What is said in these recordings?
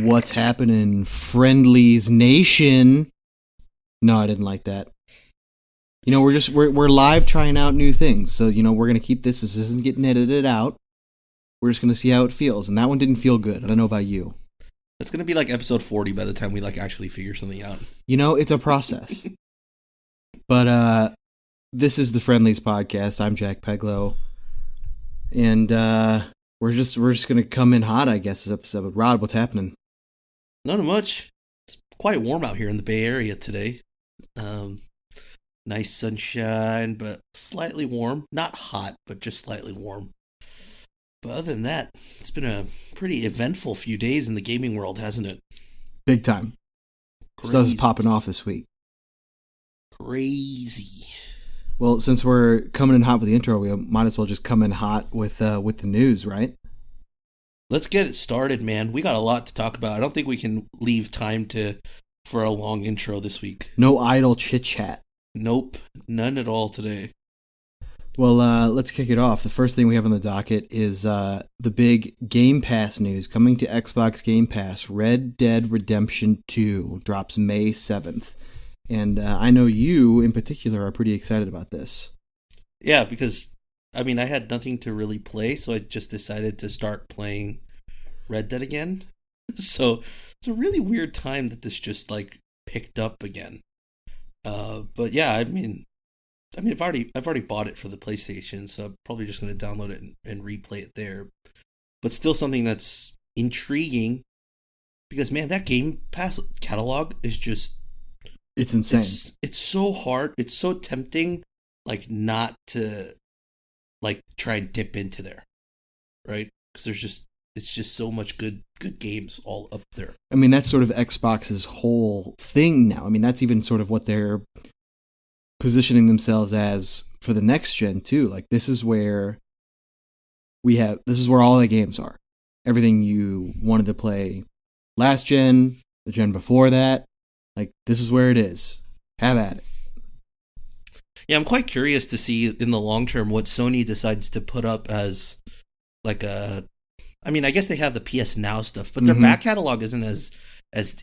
What's happening, Friendlies Nation? No, I didn't like that. You know, we're live trying out new things, so you know we're gonna keep this. This isn't getting edited out. We're just gonna see how it feels, and that one didn't feel good. I don't know about you. It's gonna be like episode 40 by the time we actually figure something out. You know, it's a process. But this is the Friendlies podcast. I'm Jack Peglow, and we're just gonna come in hot, I guess, this episode. But Rod, what's happening? Not much. It's quite warm out here in the Bay Area today. Nice sunshine, but slightly warm. Not hot, but just slightly warm. But other than that, it's been a pretty eventful few days in the gaming world, hasn't it? Big time. Stuff is popping off this week. Crazy. Well, since we're coming in hot with the intro, we might as well just come in hot with the news, right? Let's get it started, man. We got a lot to talk about. I don't think we can leave time for a long intro this week. No idle chit-chat. Nope. None at all today. Well, let's kick it off. The first thing we have on the docket is the big Game Pass news. Coming to Xbox Game Pass, Red Dead Redemption 2 drops May 7th. And I know you, in particular, are pretty excited about this. Yeah, because I mean, I had nothing to really play, so I just decided to start playing Red Dead again. So it's a really weird time that this just picked up again. But yeah, I mean, I've already bought it for the PlayStation, so I'm probably just going to download it and replay it there. But still something that's intriguing because man, that Game Pass catalog is just it's insane. It's so hard. It's so tempting, not to try and dip into there, right? Because it's just so much good games all up there. I mean, that's sort of Xbox's whole thing now. I mean, that's even sort of what they're positioning themselves as for the next gen too. This is where all the games are. Everything you wanted to play last gen, the gen before that, this is where it is. Have at it. Yeah, I'm quite curious to see in the long term what Sony decides to put up as I mean, I guess they have the PS Now stuff, but their back catalog isn't as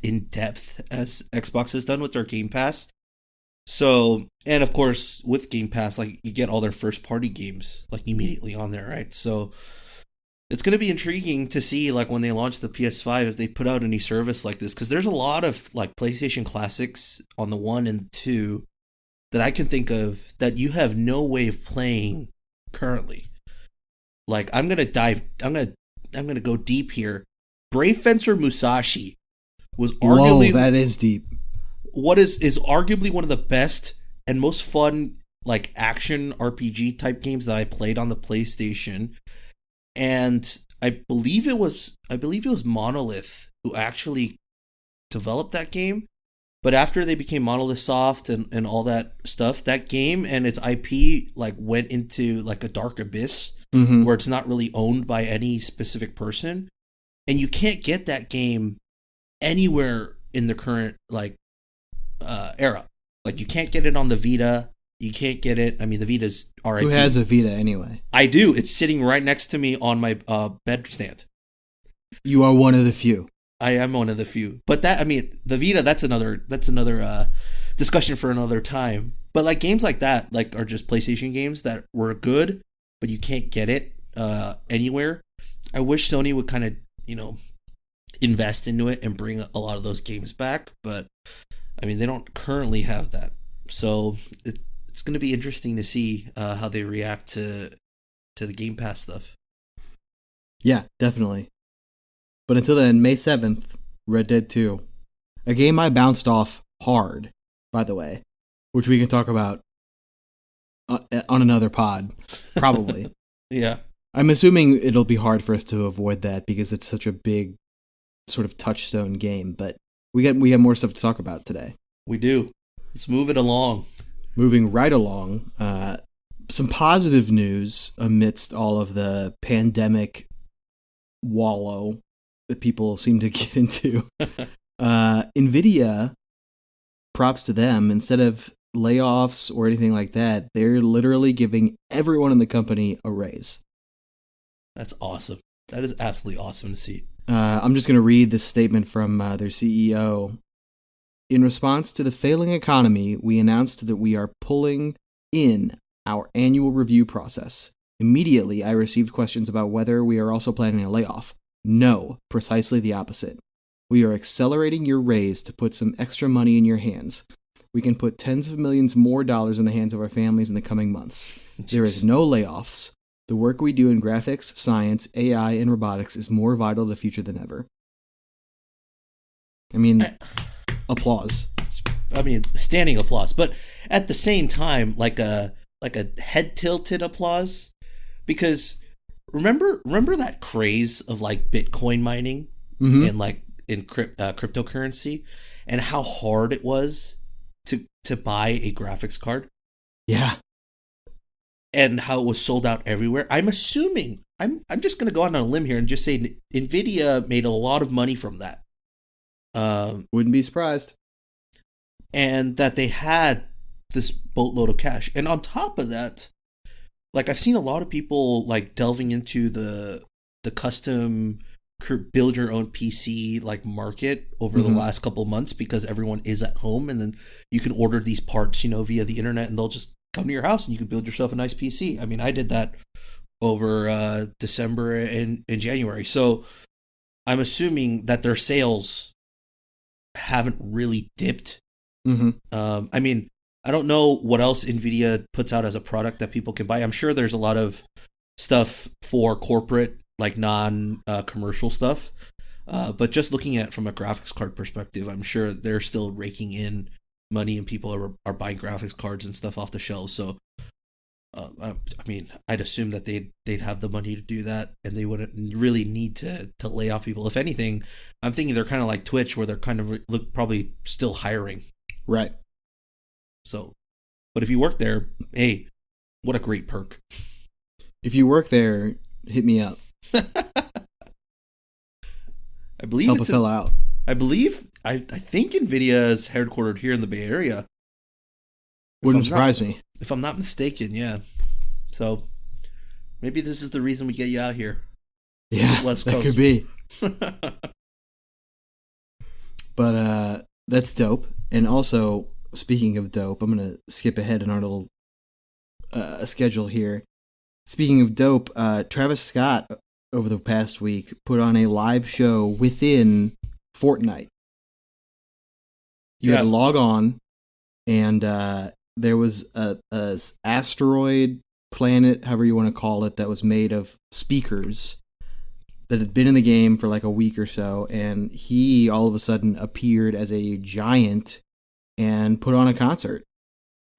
in depth as Xbox has done with their Game Pass. So, and of course, with Game Pass, you get all their first party games immediately on there, right? So it's going to be intriguing to see when they launch the PS5 if they put out any service like this, because there's a lot of PlayStation classics on the 1 and the 2 that I can think of that you have no way of playing currently. I'm gonna go deep here. Brave Fencer Musashi was arguably Whoa, that is deep. What is arguably one of the best and most fun action RPG type games that I played on the PlayStation. And I believe it was Monolith who actually developed that game. But after they became Monolith Soft and all that stuff, that game and its IP went into a dark abyss where it's not really owned by any specific person, and you can't get that game anywhere in the current era. You can't get it on the Vita. You can't get it. I mean, the Vita's RIP. Who has a Vita anyway? I do. It's sitting right next to me on my bed stand. You are one of the few. I am one of the few, but the Vita, that's another discussion for another time. But games like that, are just PlayStation games that were good, but you can't get it anywhere. I wish Sony would kind of, invest into it and bring a lot of those games back, but I mean, they don't currently have that. So it's going to be interesting to see how they react to the Game Pass stuff. Yeah, definitely. But until then, May 7th, Red Dead 2. A game I bounced off hard, by the way, which we can talk about on another pod, probably. Yeah. I'm assuming it'll be hard for us to avoid that because it's such a big sort of touchstone game. But we got more stuff to talk about today. We do. Let's move it along. Moving right along, some positive news amidst all of the pandemic wallow that people seem to get into. Nvidia, props to them, instead of layoffs or anything like that, they're literally giving everyone in the company a raise. That's awesome. That is absolutely awesome to see. I'm just going to read this statement from their CEO. In response to the failing economy, we announced that we are pulling in our annual review process. Immediately, I received questions about whether we are also planning a layoff. No, precisely the opposite. We are accelerating your raise to put some extra money in your hands. We can put tens of millions more dollars in the hands of our families in the coming months. There is no layoffs. The work we do in graphics, science, AI, and robotics is more vital to the future than ever. I mean, applause. I mean, standing applause, but at the same time, like a head tilted applause, because remember that craze of like Bitcoin mining and like in cryptocurrency, and how hard it was to buy a graphics card. Yeah. And how it was sold out everywhere. I'm assuming, I'm just going to go out on a limb here and just say Nvidia made a lot of money from that. Wouldn't be surprised. And that they had this boatload of cash. And on top of that, like I've seen a lot of people like delving into the custom build your own PC like market over the last couple of months, because everyone is at home, and then you can order these parts, via the internet, and they'll just come to your house and you can build yourself a nice PC. I mean, I did that over December and January. So I'm assuming that their sales haven't really dipped. I mean, I don't know what else Nvidia puts out as a product that people can buy. I'm sure there's a lot of stuff for corporate, like non-commercial stuff. But just looking at it from a graphics card perspective, I'm sure they're still raking in money and people are buying graphics cards and stuff off the shelves. So, I mean, I'd assume that they'd have the money to do that, and they wouldn't really need to lay off people. If anything, I'm thinking they're kind of like Twitch, where they're kind of probably still hiring. Right. So, but if you work there, hey, what a great perk. If you work there, hit me up. I believe help a fella out. I think Nvidia is headquartered here in the Bay Area. Wouldn't surprise me. If I'm not mistaken, yeah. So maybe this is the reason we get you out here. Yeah, West that Coast. could be. But that's dope. And also, speaking of dope, I'm going to skip ahead in our little schedule here. Speaking of dope, Travis Scott over the past week put on a live show within Fortnite. You had to log on, and there was a asteroid planet, however you want to call it, that was made of speakers that had been in the game for like a week or so, and he all of a sudden appeared as a giant and put on a concert.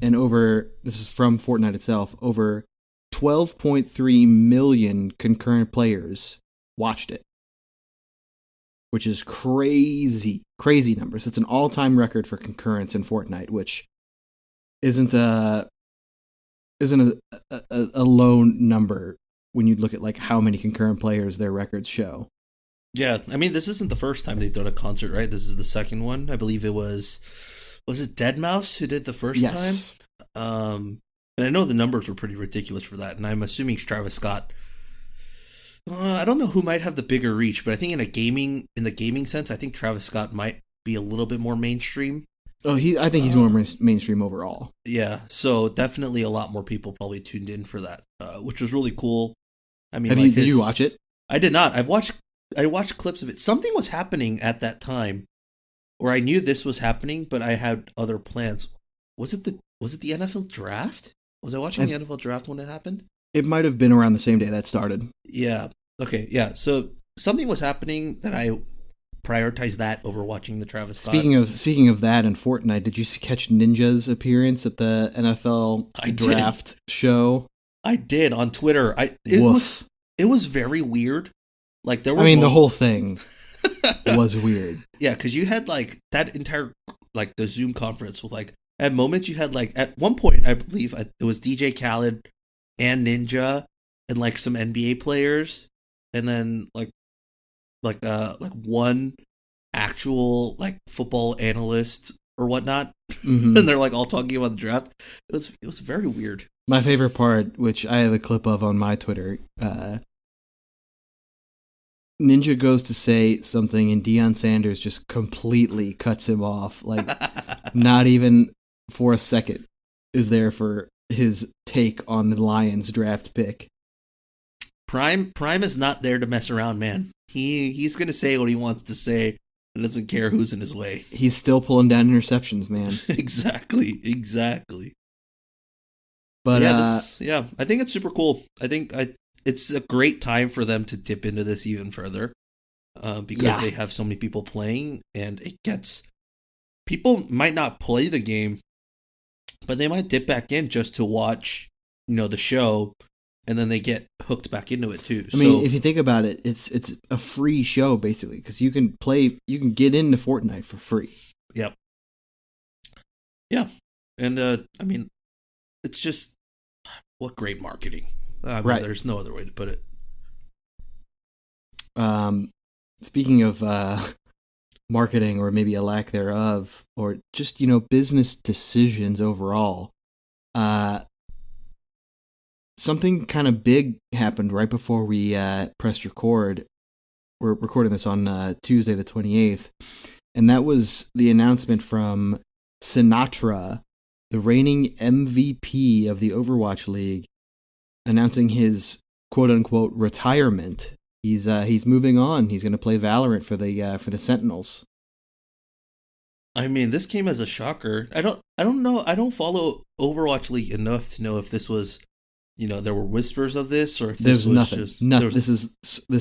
And this is from Fortnite itself, over 12.3 million concurrent players watched it, which is crazy numbers. It's an all-time record for concurrence in Fortnite, which isn't a low number when you look at like how many concurrent players their records show. Yeah, I mean, this isn't the first time they've done a concert, right? This is the second one. I believe it was it Deadmau5 who did the first time? And I know the numbers were pretty ridiculous for that, and I'm assuming Travis Scott, I don't know who might have the bigger reach, but I think in the gaming sense, I think Travis Scott might be a little bit more mainstream. Oh, I think he's more mainstream overall. Yeah, so definitely a lot more people probably tuned in for that, which was really cool. I mean, did you watch it? I did not. I watched clips of it. Something was happening at that time, or I knew this was happening, but I had other plans. Was it the NFL draft? Was I watching the NFL draft when it happened? It might have been around the same day that started. Yeah. Okay. Yeah. So something was happening that I prioritize that over watching the Travis Scott. Speaking of that and Fortnite, did you catch Ninja's appearance at the NFL draft show? I did on Twitter. It was very weird. Like there were the whole thing was weird. Yeah, because you had like that entire like the Zoom conference with like at moments you had like at one point I believe it was DJ Khaled and Ninja and like some NBA players and then like one actual like football analyst or whatnot, and they're like all talking about the draft. It was very weird. My favorite part, which I have a clip of on my Twitter, Ninja goes to say something and Deion Sanders just completely cuts him off, like not even for a second is there for his take on the Lions draft pick. Prime is not there to mess around, man. He's gonna say what he wants to say and doesn't care who's in his way. He's still pulling down interceptions, man. Exactly. But I think it's super cool. I think it's a great time for them to dip into this even further, because they have so many people playing, and people might not play the game, but they might dip back in just to watch, the show. And then they get hooked back into it too. I mean, if you think about it, it's a free show basically because you can get into Fortnite for free. Yep. Yeah, and I mean, it's just what great marketing. Right. There's no other way to put it. Speaking of marketing or maybe a lack thereof, or just business decisions overall, something kind of big happened right before we pressed record. We're recording this on Tuesday the 28th, and that was the announcement from Sinatraa, the reigning MVP of the Overwatch League, announcing his quote-unquote retirement. He's moving on. He's going to play Valorant for the Sentinels. I mean, this came as a shocker. I don't know. I don't follow Overwatch League enough to know if this was, there were whispers of this, or if this was nothing. just nothing. This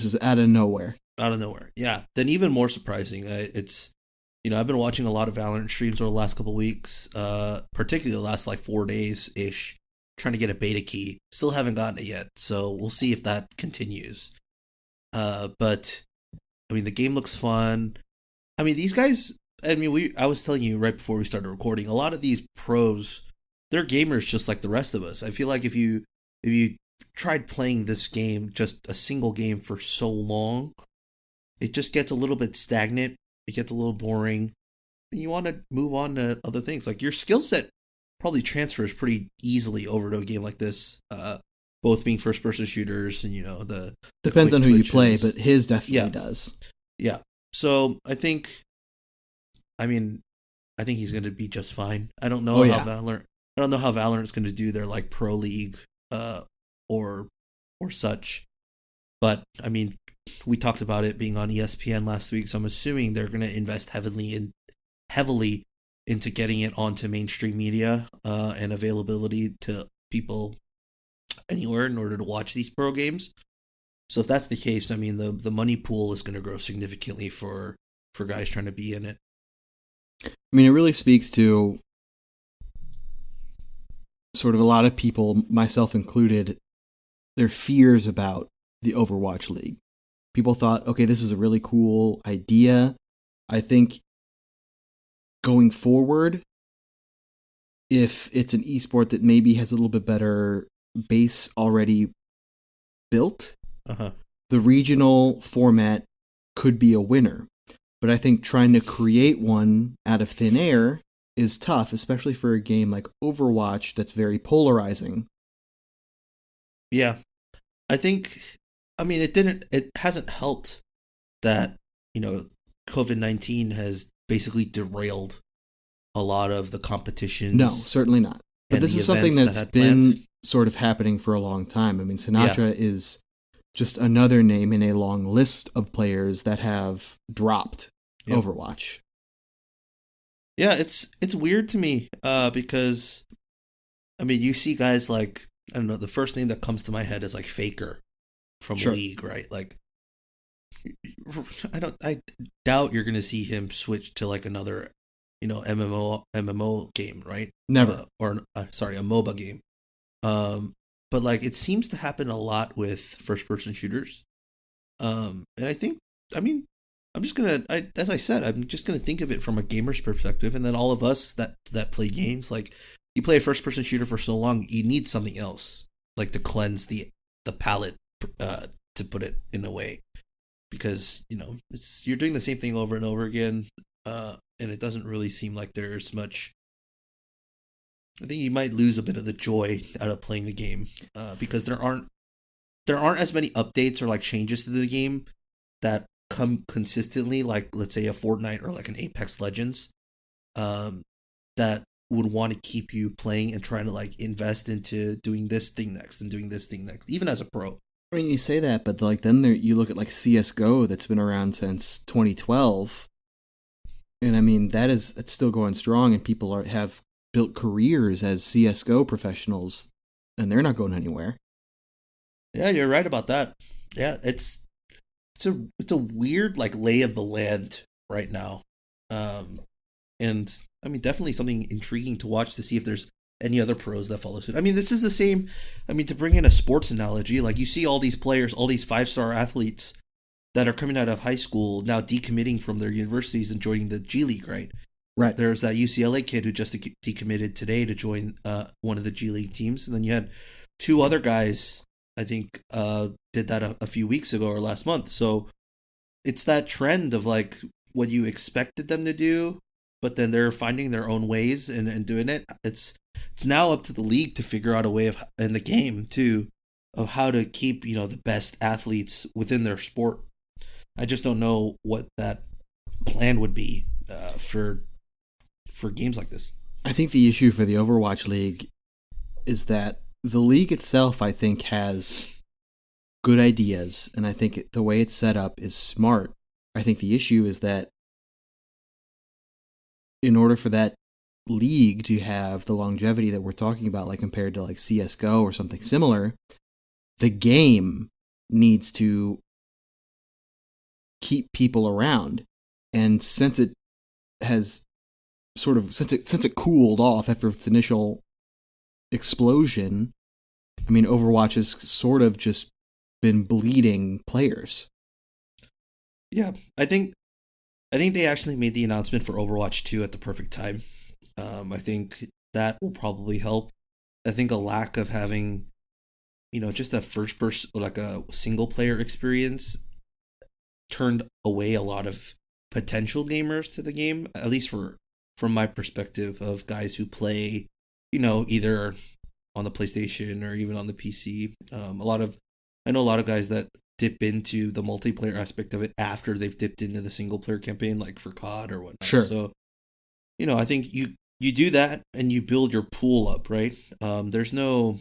is out of nowhere. Out of nowhere, yeah. Then even more surprising, it's I've been watching a lot of Valorant streams over the last couple of weeks, particularly the last like 4 days ish, trying to get a beta key. Still haven't gotten it yet, so we'll see if that continues. But I mean, the game looks fun. I mean, these guys. I mean, I was telling you right before we started recording, a lot of these pros, they're gamers just like the rest of us. I feel like if you tried playing this game, just a single game for so long, it just gets a little bit stagnant. It gets a little boring. And you want to move on to other things. Like your skill set probably transfers pretty easily over to a game like this. Both being first person shooters and the depends on who you play, but his definitely does. Yeah. So I think he's going to be just fine. I don't know how Valorant's going to do their like pro league or such. But I mean, we talked about it being on ESPN last week, so I'm assuming they're going to invest heavily into getting it onto mainstream media and availability to people anywhere in order to watch these pro games. So if that's the case, I mean, the money pool is going to grow significantly for guys trying to be in it. I mean, it really speaks to sort of a lot of people, myself included, their fears about the Overwatch League. People thought, okay, this is a really cool idea. I think going forward, if it's an esport that maybe has a little bit better base already built, the regional format could be a winner. But I think trying to create one out of thin air is tough, especially for a game like Overwatch that's very polarizing. Yeah. I think, I mean, it hasn't helped that, COVID-19 has basically derailed a lot of the competitions. No, certainly not. But this is something that's been sort of happening for a long time. I mean, Sinatraa is just another name in a long list of players that have dropped Overwatch. Yeah, it's weird to me because, I mean, you see guys like, I don't know, the first name that comes to my head is like Faker from League, right? Like, I doubt you're gonna see him switch to like another, MMO game, right? Never. Sorry, a MOBA game. But like it seems to happen a lot with first person shooters. And I think, I mean, as I said, I'm just gonna think of it from a gamer's perspective, and then all of us that play games, like you play a first person shooter for so long, you need something else, like to cleanse the palate, to put it in a way, because you're doing the same thing over and over again, and it doesn't really seem like there's much. I think you might lose a bit of the joy out of playing the game, because there aren't as many updates or like changes to the game that come consistently, like let's say a Fortnite or like an Apex Legends, that would want to keep you playing and trying to like invest into doing this thing next and doing this thing next, even as a pro. I mean, you say that, but like then you look at like CS:GO that's been around since 2012, and I mean it's still going strong, and people have built careers as CS:GO professionals, and they're not going anywhere. Yeah, you're right about that. Yeah, it's a weird like lay of the land right now, and I mean definitely something intriguing to watch to see if there's any other pros that follow suit. I mean, this is the same. I mean, to bring in a sports analogy, like you see all these players, all these 5-star athletes that are coming out of high school now decommitting from their universities and joining the G League, right? Right. There's that UCLA kid who just decommitted today to join one of the G League teams, and then you had two other guys, I think, did that a few weeks ago or last month. So it's that trend of like what you expected them to do, but then they're finding their own ways and doing it. It's now up to the league to figure out a way of, in the game too, of how to keep the best athletes within their sport. I just don't know what that plan would be for games like this. I think the issue for the Overwatch League is that the league itself, I think, has good ideas, and I think the way it's set up is smart. I think the issue is that in order for that league to have the longevity that we're talking about, like compared to like CS:GO or something similar, the game needs to keep people around. And since it has since it cooled off after its initial explosion, I mean, Overwatch has sort of just been bleeding players. Yeah, I think they actually made the announcement for Overwatch 2 at the perfect time. I think that will probably help. I think a lack of having, just a first person, like a single player experience, turned away a lot of potential gamers to the game, at least from my perspective of guys who play, either on the PlayStation or even on the PC. I know a lot of guys that dip into the multiplayer aspect of it after they've dipped into the single player campaign, like for COD or whatnot. Sure. So, I think you do that and you build your pool up, right? There's no,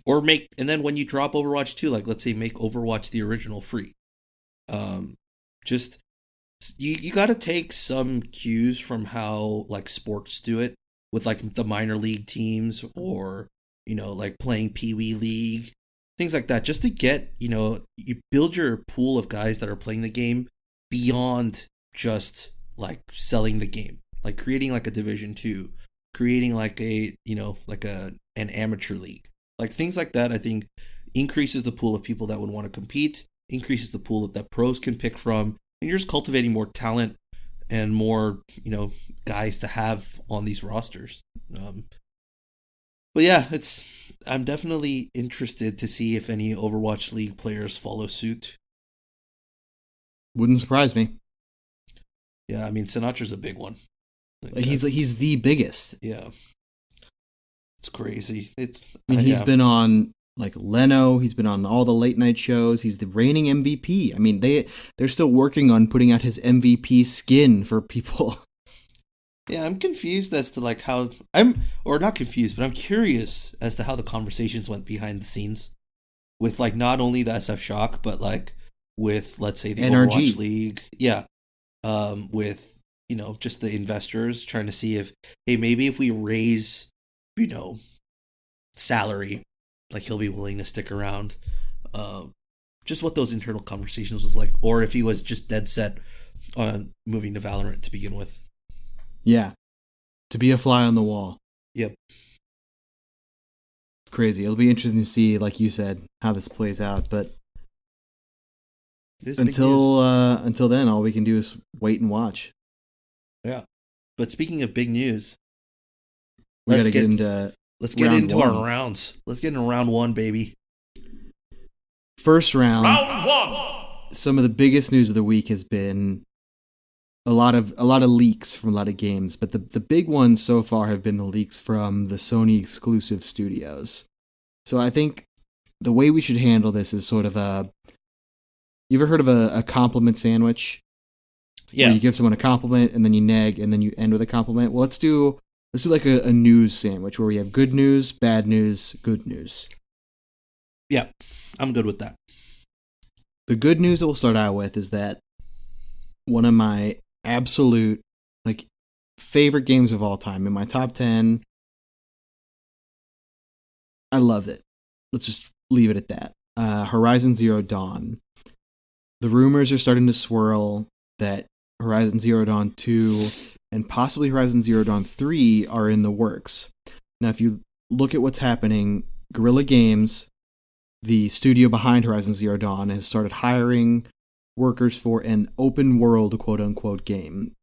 and then when you drop Overwatch 2, like let's say make Overwatch the original free. Just you got to take some cues from how like sports do it with like the minor league teams, or like playing Pee Wee League, things like that, just to get you build your pool of guys that are playing the game beyond just like selling the game, like creating like a Division 2, creating like a an amateur league, like things like that. I think increases the pool of people that would want to compete, increases the pool that pros can pick from, and you're just cultivating more talent and more guys to have on these rosters. But yeah, I'm definitely interested to see if any Overwatch League players follow suit. Wouldn't surprise me. Yeah, I mean Sinatra's a big one. He's the biggest. Yeah, it's crazy. He's been on like Leno. He's been on all the late night shows. He's the reigning MVP. I mean, they're still working on putting out his MVP skin for people. Yeah, I'm confused as to like how or not confused, but I'm curious as to how the conversations went behind the scenes with like not only the SF Shock, but like with, let's say, the NRG. Overwatch League. Yeah. With, just the investors trying to see if, hey, maybe if we raise, salary, like he'll be willing to stick around. just what those internal conversations was like, or if he was just dead set on moving to Valorant to begin with. Yeah. To be a fly on the wall. Yep. Crazy. It'll be interesting to see, like you said, how this plays out. But until then, all we can do is wait and watch. Yeah. But speaking of big news, let's get into our rounds. Let's get into round one, baby. First round. Round one. Some of the biggest news of the week has been a lot of leaks from a lot of games, but the big ones so far have been the leaks from the Sony exclusive studios. So I think the way we should handle this is sort of you ever heard of a compliment sandwich? Yeah. Where you give someone a compliment and then you nag and then you end with a compliment. Well, let's do like a news sandwich where we have good news, bad news, good news. Yeah, I'm good with that. The good news that we'll start out with is that one of my absolute favorite games of all time in my top 10. I love it. Let's just leave it at that. Horizon Zero Dawn. The rumors are starting to swirl that Horizon Zero Dawn 2 and possibly Horizon Zero Dawn 3 are in the works. Now, if you look at what's happening, Guerrilla Games, the studio behind Horizon Zero Dawn, has started hiring workers for an open world quote-unquote game.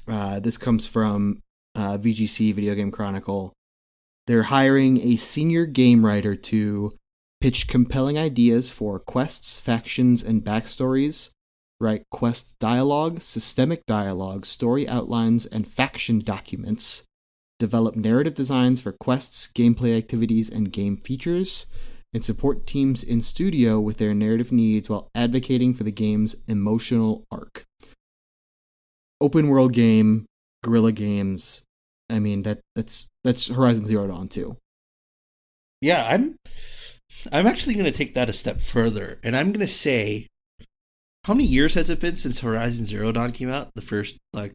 This comes from VGC, Video Game Chronicle. They're hiring a senior game writer to pitch compelling ideas for quests, factions, and backstories, write quest dialogue, systemic dialogue, story outlines, and faction documents, develop narrative designs for quests, gameplay activities, and game features, and support teams in studio with their narrative needs while advocating for the game's emotional arc. Open world game, Guerrilla Games. I mean, that's Horizon Zero Dawn 2. Yeah, I'm actually going to take that a step further, and I'm going to say, how many years has it been since Horizon Zero Dawn came out? The first, when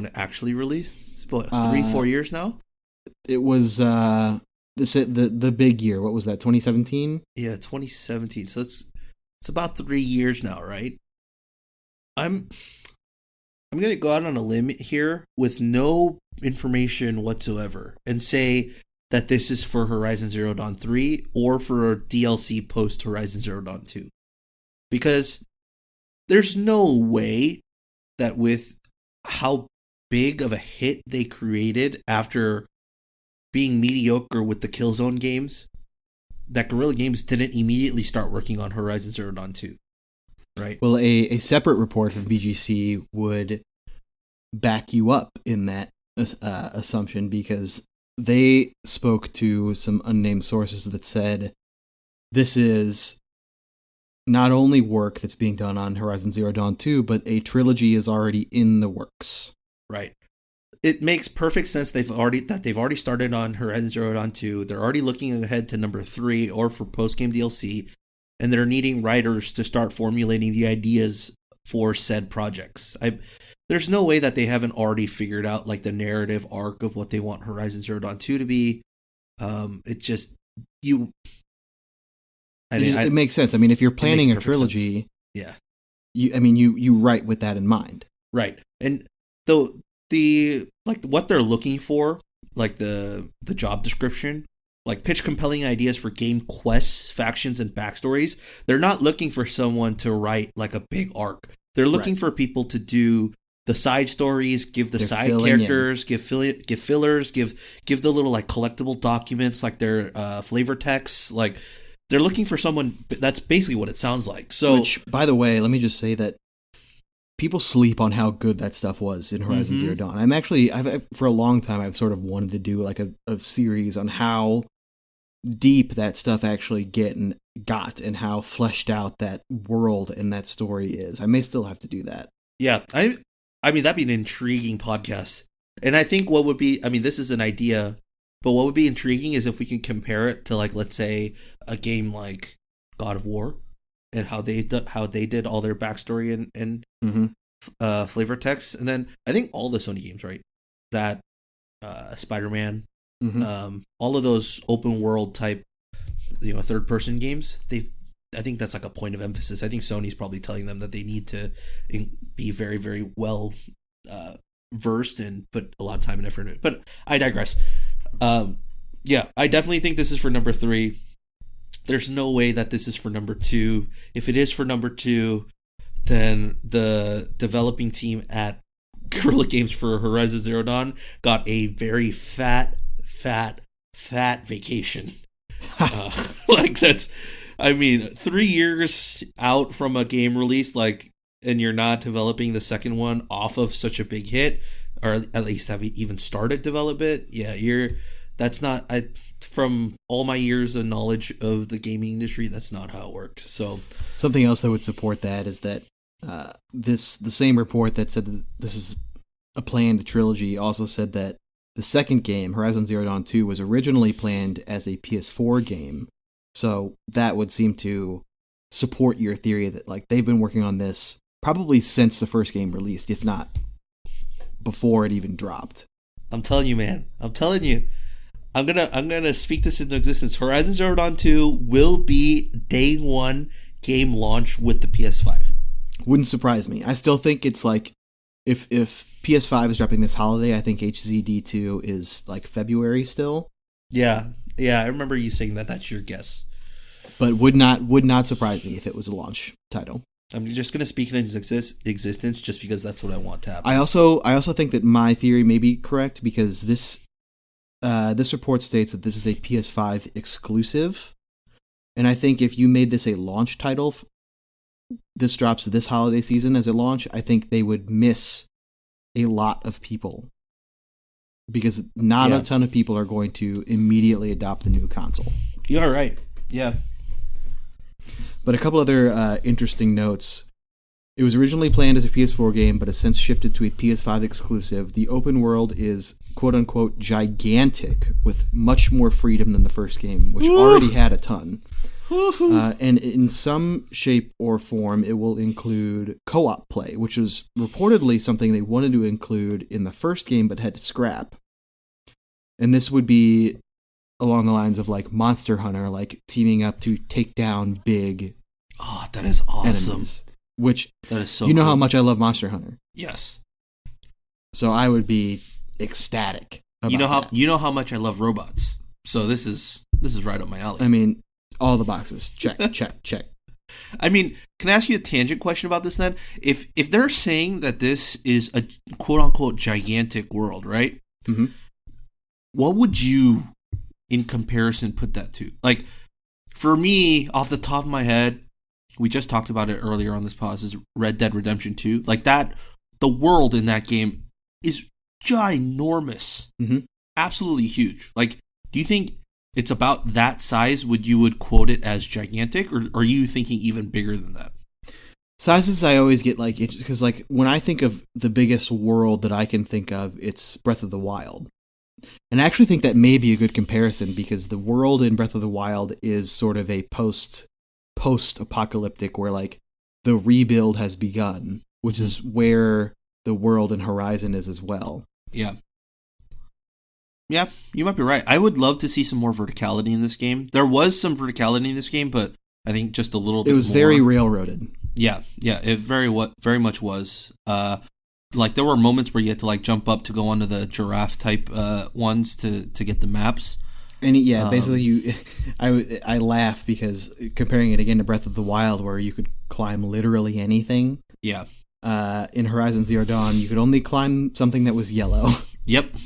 it actually released? It's about 3-4 years now? It was the big year. What was that, 2017? Yeah, 2017. So it's about 3 years now, right? I'm going to go out on a limb here with no information whatsoever and say that this is for Horizon Zero Dawn 3 or for DLC post Horizon Zero Dawn 2. Because there's no way that with how big of a hit they created after being mediocre with the Killzone games, that Guerrilla Games didn't immediately start working on Horizon Zero Dawn 2. Right? Well, a separate report from VGC would back you up in that assumption, because they spoke to some unnamed sources that said this is not only work that's being done on Horizon Zero Dawn 2, but a trilogy is already in the works. Right. It makes perfect sense they've already started on Horizon Zero Dawn 2. They're already looking ahead to number 3 or for post-game DLC, and they're needing writers to start formulating the ideas for said projects. There's no way that they haven't already figured out the narrative arc of what they want Horizon Zero Dawn 2 to be. It makes sense. I mean, if you're planning a trilogy, yeah, you write with that in mind, right? And what they're looking for, the job description, pitch compelling ideas for game quests, factions, and backstories. They're not looking for someone to write a big arc. They're looking for people to do the side stories, give the side characters, give fillers, give the little collectible documents, their flavor texts. They're looking for someone. That's basically what it sounds like. So, which, by the way, let me just say that people sleep on how good that stuff was in Horizon Zero Dawn. I've for a long time I've sort of wanted to do a series on how deep that stuff actually got and how fleshed out that world and that story is. I may still have to do that. Yeah, I mean that'd be an intriguing podcast. And I think what would be, this is an idea, but what would be intriguing is if we can compare it to let's say a game like God of War and how they did all their backstory and flavor text. And then I think all the Sony games, right? That Spider-Man, all of those open world type, third person games, they've I think that's like a point of emphasis. I think Sony's probably telling them that they need to be very, very well versed and put a lot of time and effort in it. But I digress. Yeah, I definitely think this is for number 3. There's no way that this is for number 2. If it is for number 2, then the developing team at Guerrilla Games for Horizon Zero Dawn got a very fat vacation. Like that's, I mean, 3 years out from a game release, like, and you're not developing the second one off of such a big hit, or at least have even started develop it. Yeah, that's not, from all my years of knowledge of the gaming industry, that's not how it works. So something else that would support that is that the same report that said that this is a planned trilogy also said that the second game, Horizon Zero Dawn 2, was originally planned as a PS4 game. So that would seem to support your theory that like they've been working on this probably since the first game released, if not before it even dropped. I'm telling you, man. I'm telling you. I'm gonna speak this into existence. Horizon Zero Dawn 2 will be day one game launch with the PS5. Wouldn't surprise me. I still think it's like if PS5 is dropping this holiday, I think HZD2 is like February still. Yeah, I remember you saying that. That's your guess. But would not surprise me if it was a launch title. I'm just gonna speak it into existence just because that's what I want to happen. I also think that my theory may be correct because this report states that this is a PS5 exclusive, and I think if you made this a launch title, this drops this holiday season as a launch, I think they would miss a lot of people because not a ton of people are going to immediately adopt the new console. You're right. Yeah. But a couple other interesting notes. It was originally planned as a PS4 game, but has since shifted to a PS5 exclusive. The open world is quote-unquote gigantic, with much more freedom than the first game, which already had a ton. And in some shape or form, it will include co-op play, which was reportedly something they wanted to include in the first game, but had to scrap. And this would be along the lines of like Monster Hunter, like teaming up to take down big. Oh, that is awesome. Enemies, which that is so. You know how much I love Monster Hunter. Yes. So I would be ecstatic. You know how much I love robots. So this is right up my alley. I mean, all the boxes. Check, check. I mean, can I ask you a tangent question about this then? If they're saying that this is a quote unquote gigantic world, right? Mm-hmm. What would you, in comparison, put that to? Like, for me, off the top of my head, we just talked about it earlier on this pause, is Red Dead Redemption 2. Like that, the world in that game is ginormous. Mm-hmm. Absolutely huge. Like, do you think it's about that size? You would quote it as gigantic, or are you thinking even bigger than that? Sizes I always get like, because like when I think of the biggest world that I can think of, it's Breath of the Wild. And I actually think that may be a good comparison because the world in Breath of the Wild is sort of a post-apocalyptic where like the rebuild has begun, which is where the world in Horizon is as well. Yeah. Yeah, you might be right. I would love to see some more verticality in this game. There was some verticality in this game, but I think just a little bit more. It was very railroaded. Yeah, it very much was. Like there were moments where you had to like jump up to go onto the giraffe type ones to get the maps. And basically I laugh because comparing it again to Breath of the Wild where you could climb literally anything. Yeah. In Horizon Zero Dawn, you could only climb something that was yellow. Yep.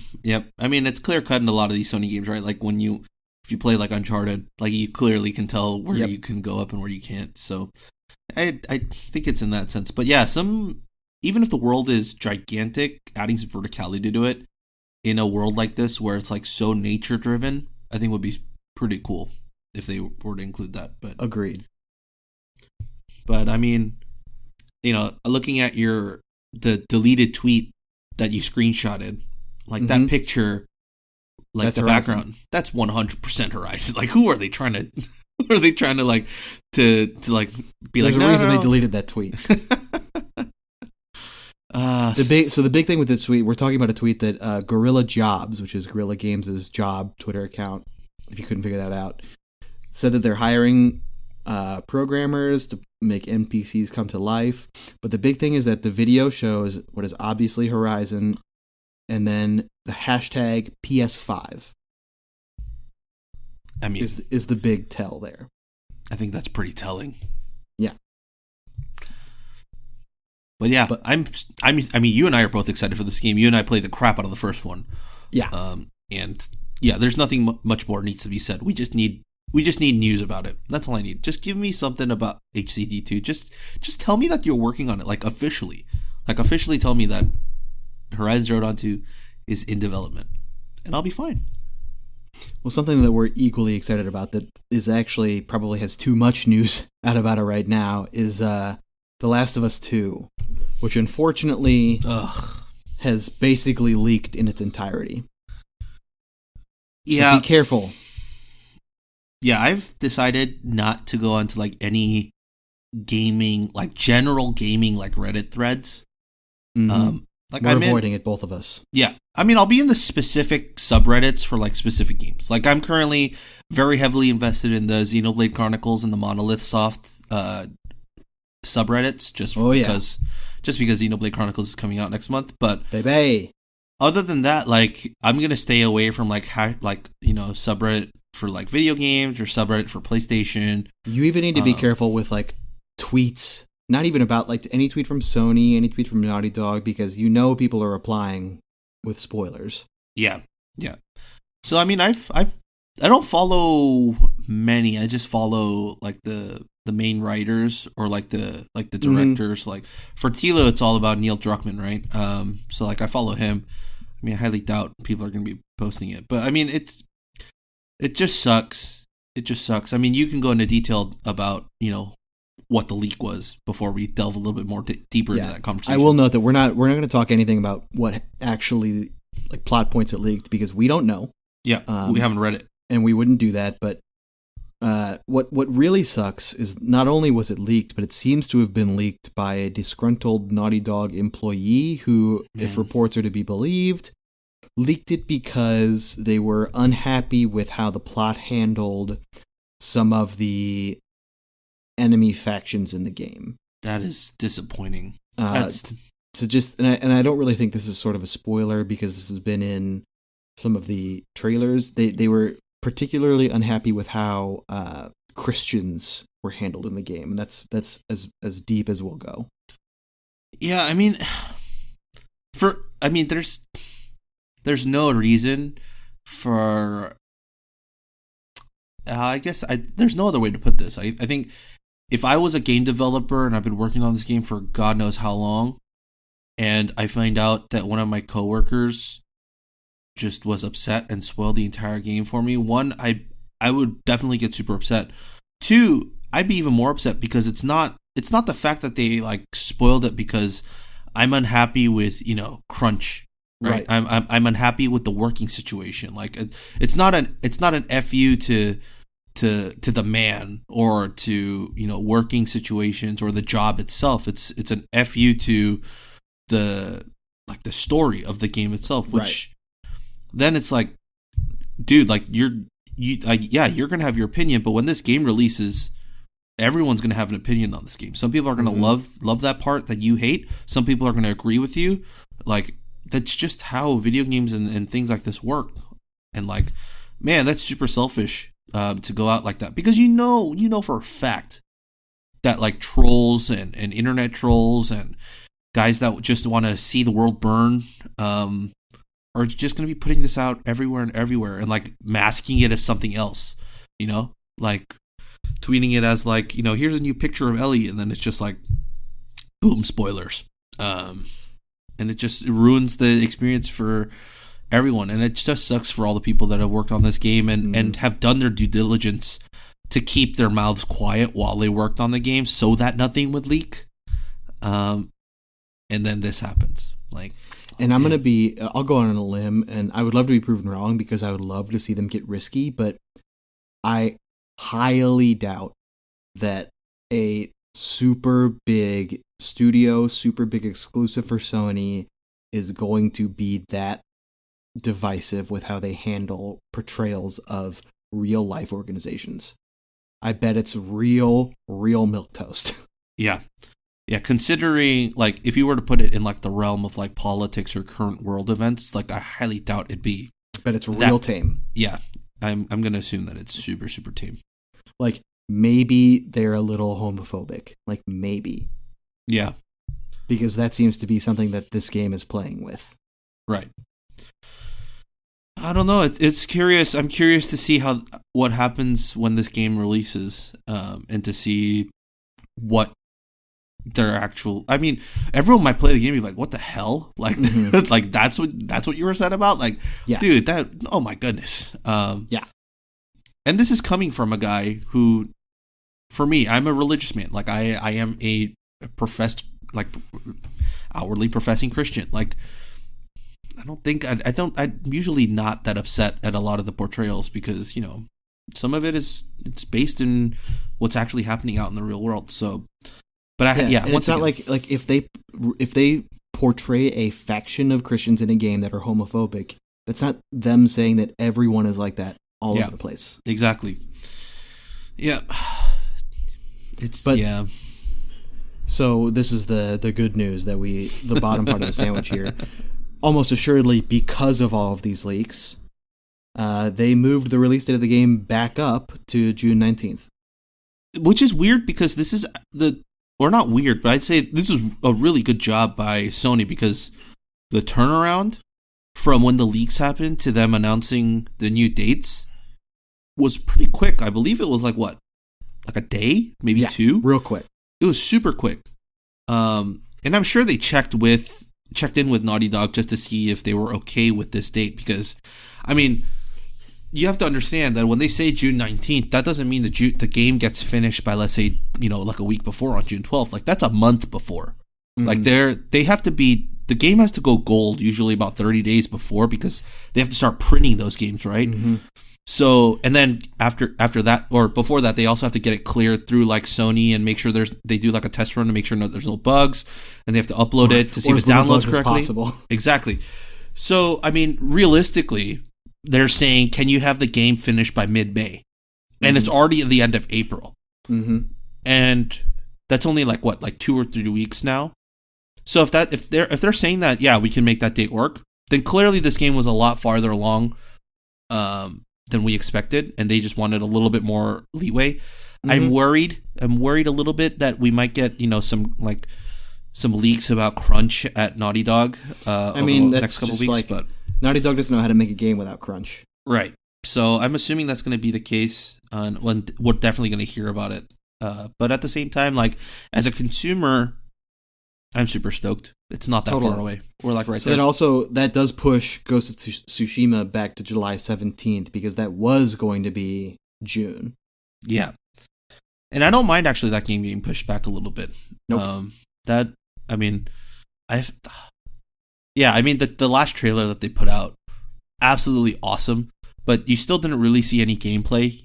I mean, it's clear cut in a lot of these Sony games, right? Like if you play like Uncharted, like you clearly can tell where you can go up and where you can't. So I think it's in that sense. But yeah, even if the world is gigantic, adding some verticality to it in a world like this where it's like so nature driven, I think would be pretty cool if they were to include that. But agreed. But I mean, looking at the deleted tweet that you screenshotted, like that picture, like that's the Horizon. Background, that's 100% Horizon. Like, who are they trying to? Who are they trying to like to like be There's like? There's a reason they deleted that tweet. The big thing with this tweet, we're talking about a tweet that Guerrilla Jobs, which is Guerrilla Games' job Twitter account, if you couldn't figure that out, said that they're hiring programmers to make NPCs come to life. But the big thing is that the video shows what is obviously Horizon, and then the hashtag PS5. I mean, is the big tell there. I think that's pretty telling. Yeah. But yeah, I mean, you and I are both excited for this game. You and I played the crap out of the first one. Yeah. And yeah, there's nothing much more needs to be said. We just need news about it. That's all I need. Just give me something about HCD2. Just tell me that you're working on it, like officially. Like officially tell me that Horizon Zero Dawn 2 is in development, and I'll be fine. Well, something that we're equally excited about that is actually probably has too much news out about it right now is The Last of Us 2, which unfortunately has basically leaked in its entirety. So be careful. Yeah, I've decided not to go onto like any gaming, like general gaming, like Reddit threads. Mm-hmm. We're avoiding it, both of us. Yeah. I mean, I'll be in the specific subreddits for like specific games. Like I'm currently very heavily invested in the Xenoblade Chronicles and the Monolith Soft subreddits just because Xenoblade Chronicles is coming out next month. But baby, other than that, like I'm gonna stay away from subreddit for like video games or subreddit for PlayStation. You even need to be careful with like tweets. Not even about like any tweet from Sony, any tweet from Naughty Dog, because people are replying with spoilers. Yeah. So I mean, I don't follow many. I just follow like the main writers or like the directors. Mm-hmm. Like for Tilo, it's all about Neil Druckmann, right? So like I follow him. I mean, I highly doubt people are going to be posting it, but I mean, it just sucks. It just sucks. I mean, you can go into detail about what the leak was before we delve a little bit more deeper into that conversation. I will note that we're not going to talk anything about what actually like plot points it leaked because we don't know. Yeah, we haven't read it, and we wouldn't do that. But what really sucks is not only was it leaked, but it seems to have been leaked by a disgruntled Naughty Dog employee who, if reports are to be believed, leaked it because they were unhappy with how the plot handled some of the enemy factions in the game. That is disappointing. And I don't really think this is sort of a spoiler because this has been in some of the trailers. They were particularly unhappy with how Christians were handled in the game, and that's as deep as we'll go. Yeah, I mean, there's no reason for. There's no other way to put this. I think if I was a game developer and I've been working on this game for God knows how long, and I find out that one of my coworkers just was upset and spoiled the entire game for me, one, I would definitely get super upset. Two, I'd be even more upset because it's not the fact that they like spoiled it because I'm unhappy with crunch. Right. I'm unhappy with the working situation. Like it's not an FU to the man or to working situations or the job itself. It's an FU to the story of the game itself. Which then it's like, dude, like you're gonna have your opinion, but when this game releases, everyone's gonna have an opinion on this game. Some people are gonna love that part that you hate. Some people are gonna agree with you. Like. That's just how video games and things like this work. And like, man, that's super selfish to go out like that. Because you know for a fact that like trolls and internet trolls and guys that just want to see the world burn are just going to be putting this out everywhere and like masking it as something else. Like tweeting it as like, here's a new picture of Ellie. And then it's just like, boom, spoilers. And it just ruins the experience for everyone. And it just sucks for all the people that have worked on this game and have done their due diligence to keep their mouths quiet while they worked on the game so that nothing would leak. And then this happens. And I'll go on a limb, and I would love to be proven wrong because I would love to see them get risky, but I highly doubt that a super big studio, super big exclusive for Sony is going to be that divisive with how they handle portrayals of real life organizations. I bet it's real milquetoast. Yeah. Yeah, considering, like, if you were to put it in, like, the realm of, like, politics or current world events, like, I highly doubt it'd be. But it's real tame. Yeah. I'm going to assume that it's super, super tame. Like, maybe they're a little homophobic. Like, maybe. Yeah. Because that seems to be something that this game is playing with. Right. I don't know. It's curious. I'm curious to see what happens when this game releases, and to see what their actual. I mean, everyone might play the game and be like, "What the hell?" Like, like that's what you were said about. Like, yeah. Dude, that. Oh my goodness. Yeah. And this is coming from a guy who, for me, I'm a religious man. Like, I am a professed, like, outwardly professing Christian. Like, I don't think I'm usually not that upset at a lot of the portrayals because, some of it's based in what's actually happening out in the real world. So, but it's not like if they portray a faction of Christians in a game that are homophobic, that's not them saying that everyone is like that all over the place. Exactly. Yeah. So this is the good news that the bottom part of the sandwich here. Almost assuredly, because of all of these leaks, they moved the release date of the game back up to June 19th. Which is weird because this is or not weird, but I'd say this is a really good job by Sony because the turnaround from when the leaks happened to them announcing the new dates was pretty quick. I believe it was like a day, maybe two? Real quick. It was super quick. And I'm sure they checked in with Naughty Dog just to see if they were okay with this date because, I mean, you have to understand that when they say June 19th, that doesn't mean the game gets finished by, let's say, like a week before on June 12th. Like, that's a month before. Mm-hmm. Like, the game has to go gold usually about 30 days before because they have to start printing those games, right? Mm-hmm. So, and then after that, or before that, they also have to get it cleared through like Sony and make sure they do like a test run to make sure there's no bugs, and they have to upload it to see if it downloads correctly. Exactly. So, I mean, realistically, they're saying, can you have the game finished by mid-May? And it's already at the end of April. Mm-hmm. And that's only like 2 or 3 weeks now. So if they're saying that, yeah, we can make that date work, then clearly this game was a lot farther along than we expected, and they just wanted a little bit more leeway. Mm-hmm. I'm worried a little bit that we might get some leaks about crunch at Naughty Dog. I mean, the that's next couple just weeks, but Naughty Dog doesn't know how to make a game without crunch. Right. So I'm assuming that's going to be the case, and we're definitely going to hear about it. But at the same time, like as a consumer, I'm super stoked. It's not that far away. We're like right there. That does push Ghost of Tsushima back to July 17th because that was going to be June. Yeah. And I don't mind actually that game being pushed back a little bit. Nope. The last trailer that they put out, absolutely awesome, but you still didn't really see any gameplay.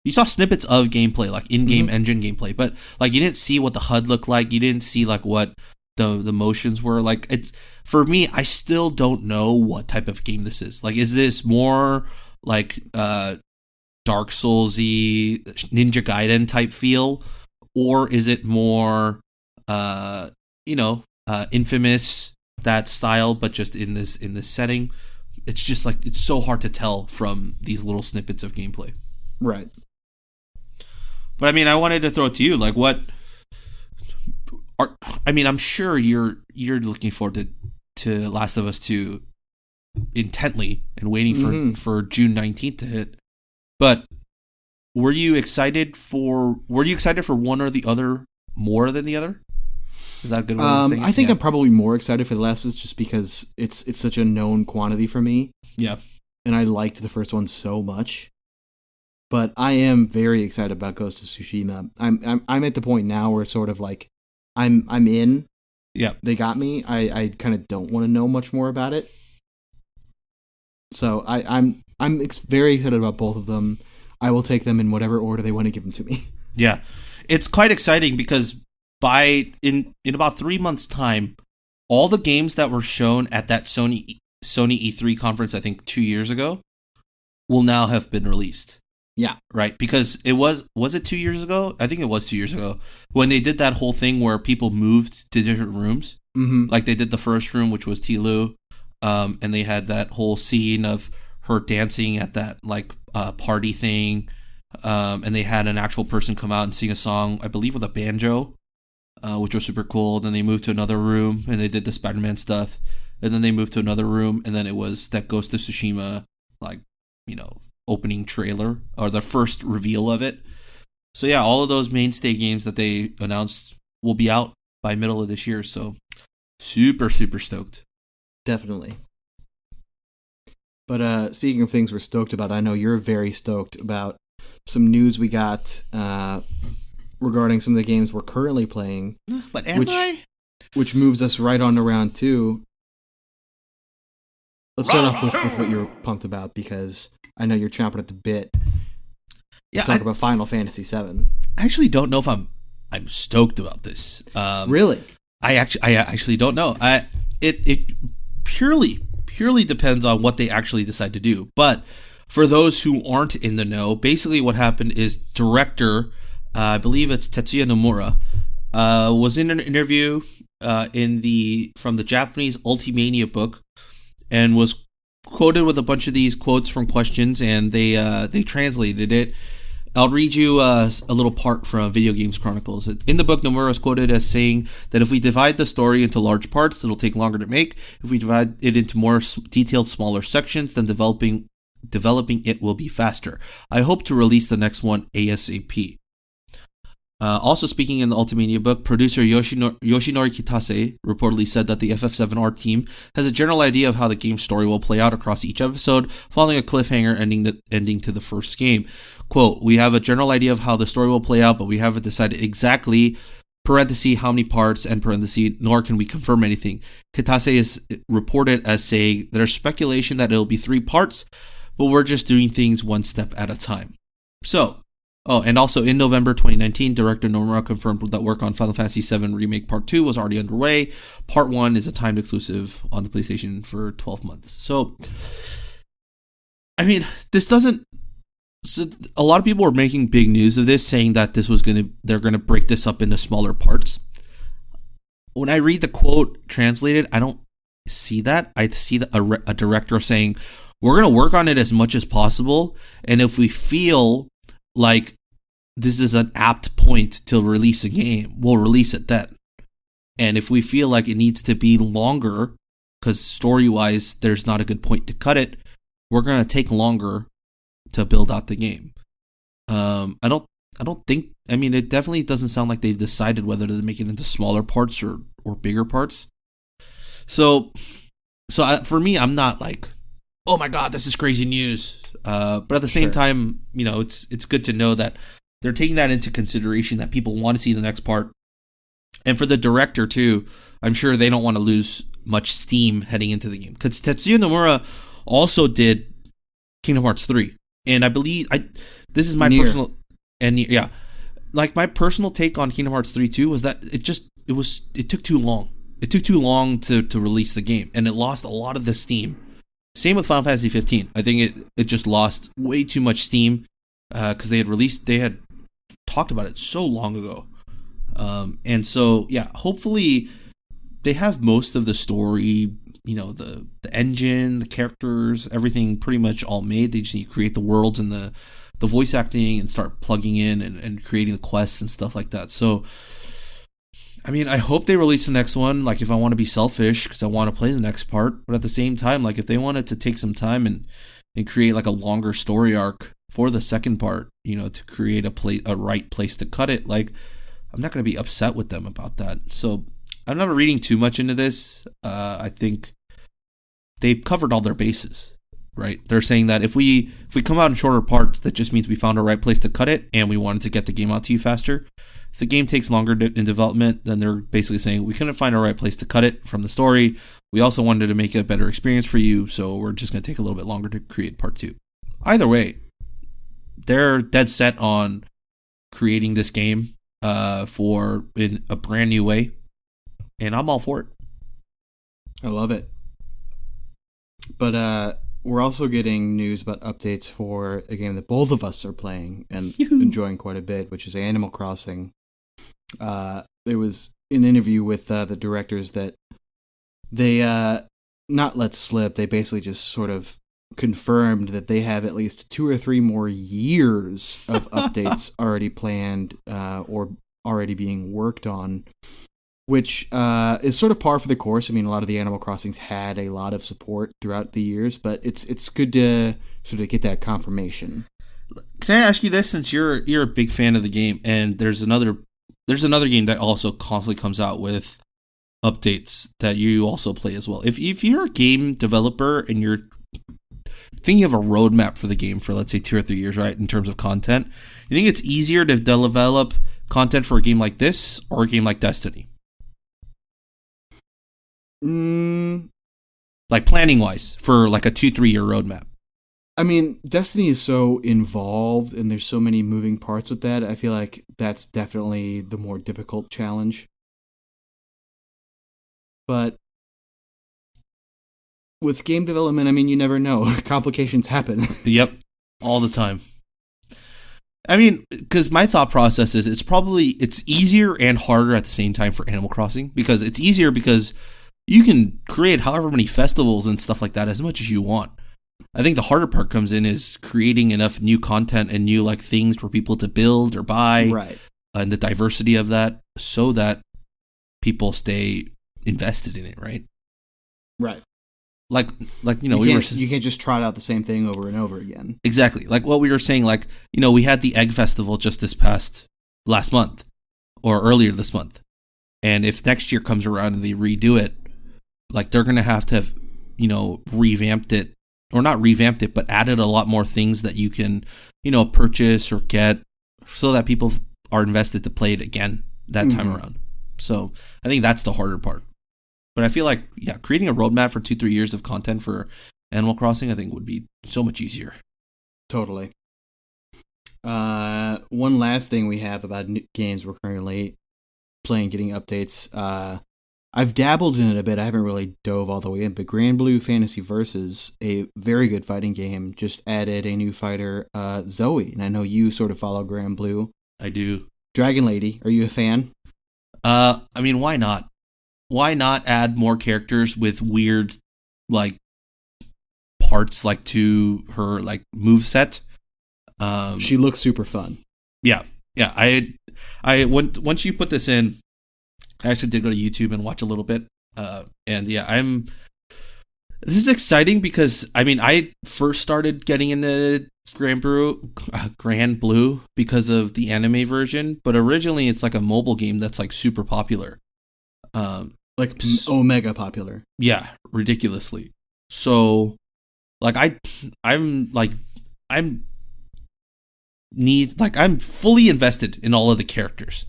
You saw snippets of gameplay, like in-game engine gameplay, but like you didn't see what the HUD looked like. You didn't see like what the motions were like. It's for me, I still don't know what type of game this is. Like, is this more like Dark Souls-y, Ninja Gaiden type feel, or is it more Infamous, that style, but just in this setting? It's just like it's so hard to tell from these little snippets of gameplay. Right. But I mean, I wanted to throw it to you. Like, I'm sure you're looking forward to Last of Us 2 intently and waiting for June 19th to hit. But were you excited for one or the other more than the other? Is that a good way of saying it? I think I'm probably more excited for The Last of Us just because it's such a known quantity for me. Yeah. And I liked the first one so much. But I am very excited about Ghost of Tsushima. I'm at the point now where sort of like I'm in. Yeah. They got me. I kind of don't want to know much more about it. So I'm very excited about both of them. I will take them in whatever order they want to give them to me. Yeah. It's quite exciting because in about 3 months' time, all the games that were shown at that Sony E3 conference, I think 2 years ago, will now have been released. Yeah. Right? Because it was it 2 years ago? I think it was 2 years ago when they did that whole thing where people moved to different rooms. Mm-hmm. Like they did the first room, which was Tilu, and they had that whole scene of her dancing at that like party thing, and they had an actual person come out and sing a song, I believe with a banjo, which was super cool. Then they moved to another room and they did the Spider-Man stuff, and then they moved to another room, and then it was that Ghost of Tsushima, like, you know, opening trailer or the first reveal of it. So yeah, all of those mainstay games that they announced will be out by middle of this year. So super stoked. Definitely. But speaking of things we're stoked about, I know you're very stoked about some news we got regarding some of the games we're currently playing. But am I? Which moves us right on to round 2. Let's start off with what you're pumped about, because I know you're chomping at the bit to talk about Final Fantasy VII. I actually don't know if I'm stoked about this. Really? I actually don't know. It purely depends on what they actually decide to do. But for those who aren't in the know, basically what happened is director, I believe it's Tetsuya Nomura, was in an interview from the Japanese Ultimania book, and was quoted with a bunch of these quotes from questions, and they translated it. I'll read you a little part from Video Games Chronicles. In the book, Nomura is quoted as saying that if we divide the story into large parts, it'll take longer to make. If we divide it into more detailed, smaller sections, then developing it will be faster. I hope to release the next one ASAP. Also speaking in the Ultimania book, producer Yoshinori Kitase reportedly said that the FF7R team has a general idea of how the game's story will play out across each episode, following a cliffhanger ending to the first game. Quote, "We have a general idea of how the story will play out, but we haven't decided exactly, parenthesis, how many parts, and parenthesis, nor can we confirm anything." Kitase is reported as saying, "There's speculation that it'll be 3 parts, but we're just doing things one step at a time." So, and also in November 2019, director Nomura confirmed that work on Final Fantasy VII Remake Part 2 was already underway. Part 1 is a timed exclusive on the PlayStation for 12 months. So, I mean, this doesn't... So a lot of people were making big news of this, saying that they're gonna break this up into smaller parts. When I read the quote translated, I don't see that. I see a director saying, "We're gonna work on it as much as possible, and if we feel like this is an apt point to release a game, we'll release it then. And if we feel like it needs to be longer, because story-wise there's not a good point to cut it, we're gonna take longer to build out the game." I don't think. I mean, it definitely doesn't sound like they've decided whether to make it into smaller parts or bigger parts. So for me, I'm not like, oh my god, this is crazy news. But at the same time, you know, it's good to know that they're taking that into consideration, that people want to see the next part. And for the director too, I'm sure they don't want to lose much steam heading into the game, because Tetsuya Nomura also did Kingdom Hearts 3, and I believe this is my personal, and yeah, like my personal take on Kingdom Hearts 3 too was that it took too long. It took too long to release the game, and it lost a lot of the steam. Same with Final Fantasy 15. I think it just lost way too much steam because they had talked about it so long ago. And so, yeah, hopefully they have most of the story, you know, the engine, the characters, everything pretty much all made. They just need to create the worlds and the voice acting and start plugging in and creating the quests and stuff like that. So, I mean, I hope they release the next one, like if I want to be selfish, because I want to play the next part. But at the same time, like if they wanted to take some time and create like a longer story arc for the second part, you know, to create a right place to cut it, like I'm not going to be upset with them about that. So I'm not reading too much into this. I think they've covered all their bases, right? They're saying that if we come out in shorter parts, that just means we found a right place to cut it, and we wanted to get the game out to you faster. If the game takes longer in development, then they're basically saying we couldn't find a right place to cut it from the story. We also wanted to make it a better experience for you, so we're just going to take a little bit longer to create part 2. Either way, they're dead set on creating this game in a brand new way, and I'm all for it. I love it. But we're also getting news about updates for a game that both of us are playing and Yoo-hoo. enjoying quite a bit, which is Animal Crossing. There was an interview with the directors that they not let slip. They basically just sort of confirmed that they have at least 2 or 3 more years of updates already planned or already being worked on, which is sort of par for the course. I mean, a lot of the Animal Crossings had a lot of support throughout the years, but it's good to sort of get that confirmation. Can I ask you this, since you're a big fan of the game, and there's another game that also constantly comes out with updates that you also play as well. If you're a game developer and you're thinking of a roadmap for the game for, let's say, 2 or 3 years, right, in terms of content, you think it's easier to develop content for a game like this or a game like Destiny? Like planning wise for like a 2-3 year roadmap. I mean, Destiny is so involved and there's so many moving parts with that. I feel like that's definitely the more difficult challenge. But with game development, I mean, you never know. Complications happen. Yep. All the time. I mean, because my thought process is it's easier and harder at the same time for Animal Crossing, because it's easier because you can create however many festivals and stuff like that as much as you want. I think the harder part comes in is creating enough new content and new like things for people to build or buy, right? And the diversity of that, so that people stay invested in it, right? Right. Like you know, you can't just trot out the same thing over and over again. Exactly. Like what we were saying, like, you know, we had the Egg Festival just last month or earlier this month. And if next year comes around and they redo it, like they're going to have, you know, revamped it, or not revamped it, but added a lot more things that you can, you know, purchase or get, so that people are invested to play it again that time around. So I think that's the harder part. But I feel like, yeah, creating a roadmap for 2-3 years of content for Animal Crossing, I think would be so much easier. Totally. One last thing we have about games we're currently playing, getting updates. I've dabbled in it a bit. I haven't really dove all the way in, but Granblue Fantasy Versus, a very good fighting game, just added a new fighter, Zoe. And I know you sort of follow Granblue. I do. Dragon Lady, are you a fan? I mean, why not? Why not add more characters with weird, like, parts, like, to her, like, moveset? She looks super fun. Yeah. Once you put this in, I actually did go to YouTube and watch a little bit. And yeah, this is exciting because, I mean, I first started getting into Granblue because of the anime version, but originally it's like a mobile game that's like super popular. Like omega popular. Yeah, ridiculously. So, like I'm fully invested in all of the characters.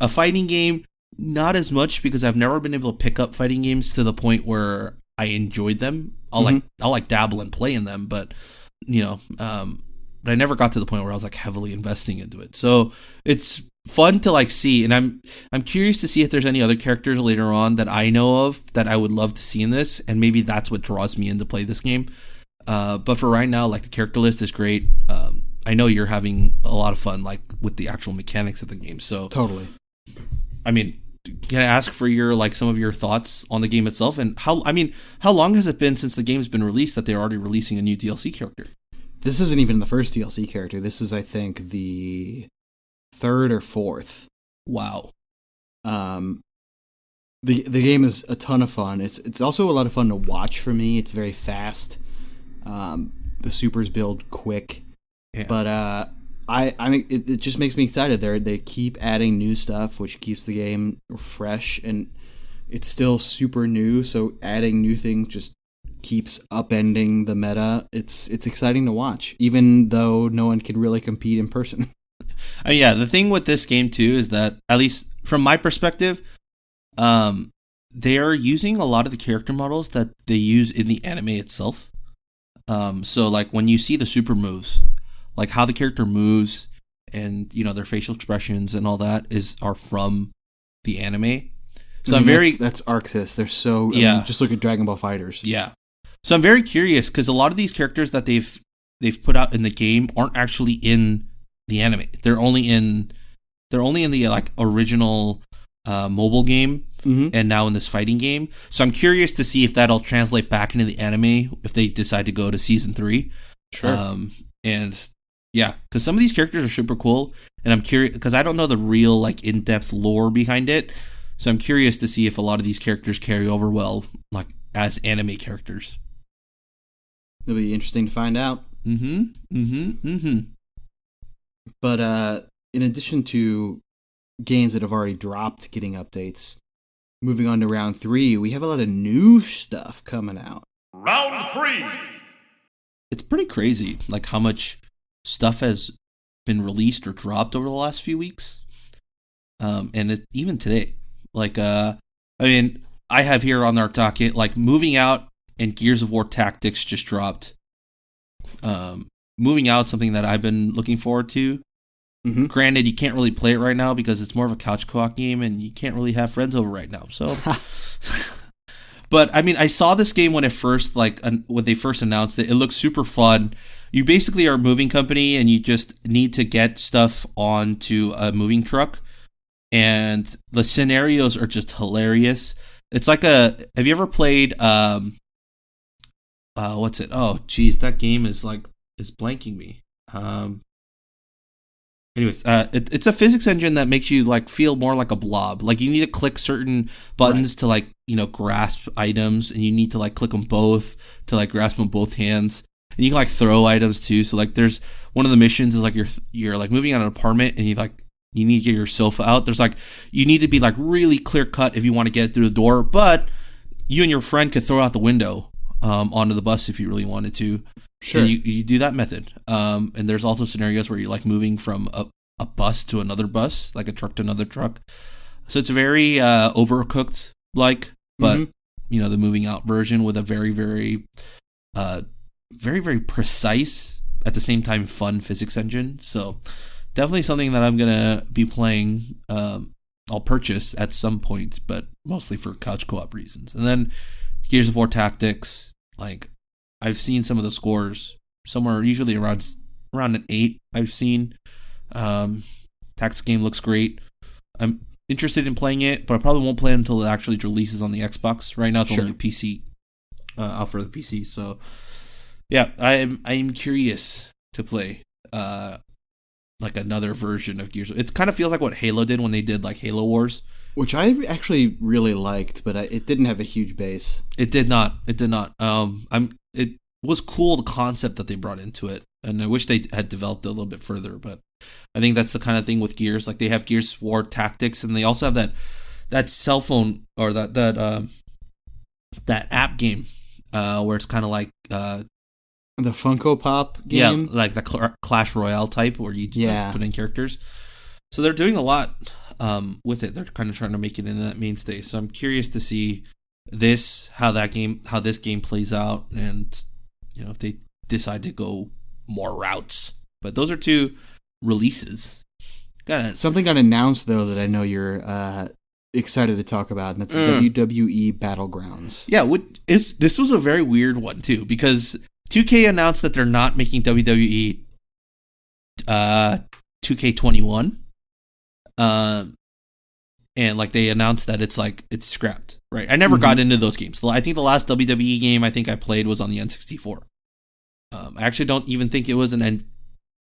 A fighting game, not as much, because I've never been able to pick up fighting games to the point where I enjoyed them. I'll dabble and play in them, but you know, but I never got to the point where I was like heavily investing into it. So it's fun to like see, and I'm curious to see if there's any other characters later on that I know of that I would love to see in this, and maybe that's what draws me in to play this game. But for right now, like, the character list is great. I know you're having a lot of fun, like, with the actual mechanics of the game. So totally. I mean, can I ask for some of your thoughts on the game itself, and how long has it been since the game's been released that they're already releasing a new DLC character? This isn't even the first DLC character. This is, I think, the 3rd or 4th. Wow. The game is a ton of fun. It's also a lot of fun to watch for me. It's very fast. The supers build quick. Yeah. But I mean, it just makes me excited. They keep adding new stuff, which keeps the game fresh, and it's still super new. So adding new things just keeps upending the meta. It's exciting to watch, even though no one can really compete in person. Yeah, the thing with this game too is that, at least from my perspective, they are using a lot of the character models that they use in the anime itself. So like when you see the super moves, like how the character moves and, you know, their facial expressions and all that are from the anime. So that's Arxis. They're so, just look at Dragon Ball FighterZ. Yeah. So I'm very curious because a lot of these characters that they've put out in the game aren't actually in the anime. They're only in the like original mobile game, and now in this fighting game. So I'm curious to see if that'll translate back into the anime if they decide to go to season 3. Sure. And yeah, because some of these characters are super cool, and I'm curious because I don't know the real like in-depth lore behind it. So I'm curious to see if a lot of these characters carry over well, like as anime characters. It'll be interesting to find out. But in addition to games that have already dropped getting updates, moving on to round 3, we have a lot of new stuff coming out. Round 3. It's pretty crazy, like how much stuff has been released or dropped over the last few weeks, and even today. Like, I mean, I have here on our docket like Moving Out and Gears of War Tactics just dropped. Moving Out, something that I've been looking forward to. Granted, you can't really play it right now because it's more of a couch co-op game, and you can't really have friends over right now. So, but I mean, I saw this game when when they first announced it. It looks super fun. You basically are a moving company, and you just need to get stuff onto a moving truck, and the scenarios are just hilarious. It's like have you ever played what's it? Oh, geez, that game is blanking me. Anyways, it's a physics engine that makes you like feel more like a blob. Like you need to click certain buttons to like, grasp items, and you need to like click them both to like grasp them with both hands. And you can like throw items too. So like there's one of the missions is like you're like moving out of an apartment, and you need to get your sofa out. There's like you need to be like really clear cut if you want to get through the door, but you and your friend could throw it out the window onto the bus if you really wanted to. Sure. And you do that method. And there's also scenarios where you're like moving from a bus to another bus, like a truck to another truck. So it's very Overcooked like, but the Moving Out version with a very, very, very, very precise at the same time fun physics engine. So definitely something that I'm gonna be playing. I'll purchase at some point, but mostly for couch co-op reasons. And then Gears of War Tactics, like I've seen some of the scores somewhere usually around an 8. I've seen Tactics game looks great. I'm interested in playing it, but I probably won't play it until it actually releases on the Xbox. Right now, it's only PC out for the PC. So yeah, I'm curious to play like another version of Gears. It kind of feels like what Halo did when they did like Halo Wars, which I actually really liked, but it didn't have a huge base. It did not. It was cool, the concept that they brought into it, and I wish they had developed it a little bit further. But I think that's the kind of thing with Gears. Like they have Gears War Tactics, and they also have that cell phone or that app game where it's kind of like the Funko Pop game. Yeah, like the Clash Royale type where you put in characters. So they're doing a lot with it. They're kind of trying to make it into that mainstay. So I'm curious to see how this game plays out, and if they decide to go more routes. But those are 2 releases. Something got announced though that I know you're excited to talk about, and that's WWE Battlegrounds. Yeah, this was a very weird one too, because 2K announced that they're not making WWE 2K21. And like they announced that it's scrapped, right? I never got into those games. I think the last WWE game I played was on the N64. I actually don't even think it was an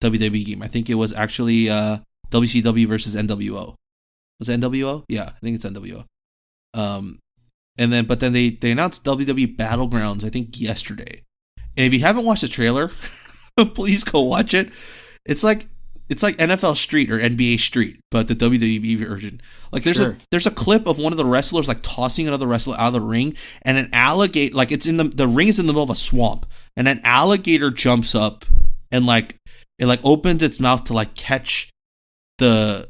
WWE game. I think it was actually WCW versus NWO. Was it NWO? Yeah, I think it's NWO. But then they announced WWE Battlegrounds, I think yesterday. And if you haven't watched the trailer, please go watch it. It's like NFL Street or NBA Street, but the WWE version. Like there's a clip of one of the wrestlers like tossing another wrestler out of the ring, and an alligator, like it's in the ring is in the middle of a swamp, and an alligator jumps up and it opens its mouth to like catch the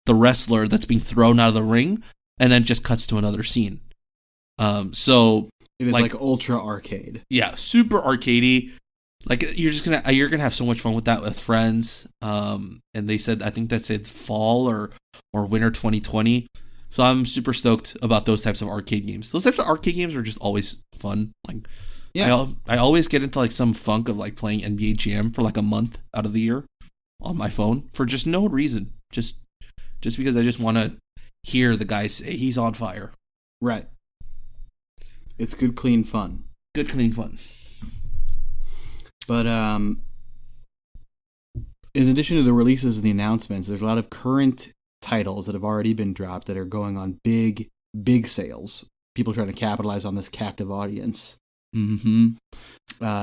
wrestler that's being thrown out of the ring, and then just cuts to another scene. So it is like ultra arcade. Yeah, super arcadey. Like you're gonna have so much fun with that with friends. And they said, I think that said fall or winter 2020. So I'm super stoked about those types of arcade games. Those types of arcade games are just always fun. Like Yeah. I always get into like some funk of like playing NBA Jam for like a month out of the year on my phone for just no reason. Just because I just want to hear the guy say he's on fire. Right. It's good, clean fun. Good, clean fun. But in addition to the releases and the announcements, there's a lot of current titles that have already been dropped that are going on big sales. People trying to capitalize on this captive audience. Mm-hmm.